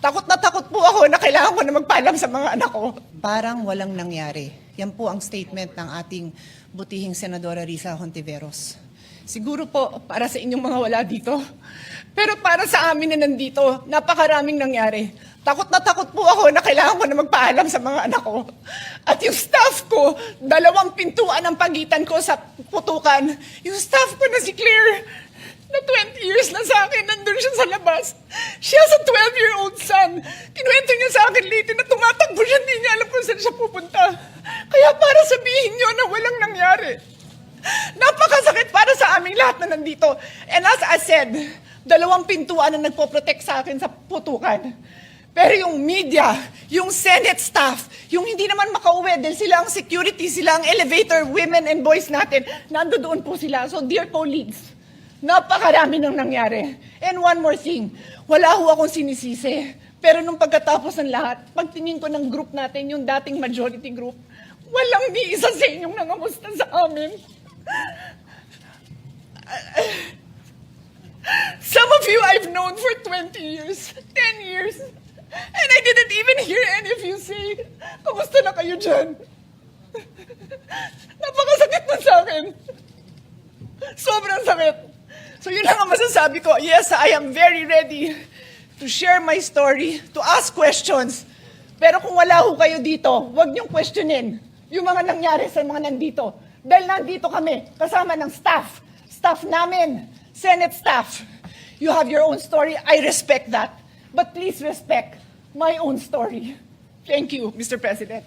Takot na takot po ako na kailangan ko na magpaalam sa mga anak ko. Parang walang nangyari. Yan po ang statement ng ating butihing Senadora Risa Hontiveros. Siguro po para sa inyong mga wala dito. Pero para sa amin na nandito, napakaraming nangyari. Takot na takot po ako na kailangan ko na magpaalam sa mga anak ko. At yung staff ko, 2 pintuan ang pagitan ko sa putukan. Yung staff ko na si Claire, na 20 years na sa akin, nandun siya sa labas. She has a 12-year-old son. Kinuwento niya sa akin lately na tumatakbo siya, hindi niya alam kung saan siya pupunta. Kaya para sabihin niyo na walang nangyari. Napakasakit para sa aming lahat na nandito. And as I said, 2 pintuan na nagpo-protect sa akin sa putukan. Pero yung media, yung Senate staff, yung hindi naman makauwi dahil sila ang security, sila ang elevator women and boys natin, nandoon po sila. So dear colleagues, napakarami nang nangyari. And one more thing, wala ho akong sinisisi. Pero nung pagkatapos ng lahat, pagtingin ko ng group natin, yung dating majority group, walang ni isa sa inyong nangamusta sa amin. Some of you I've known for 20 years, 10 years, and I didn't even hear any of you say, kamusta na kayo dyan? Napakasakit na sa akin. Sobrang sakit. So yun lang ang masasabi ko. Yes, I am very ready to share my story, to ask questions. Pero kung wala ho kayo dito, huwag niyong questionin yung mga nangyari sa mga nandito. Dahil nandito kami, kasama ng staff namin, Senate staff. You have your own story. I respect that. But please respect my own story. Thank you, Mr. President.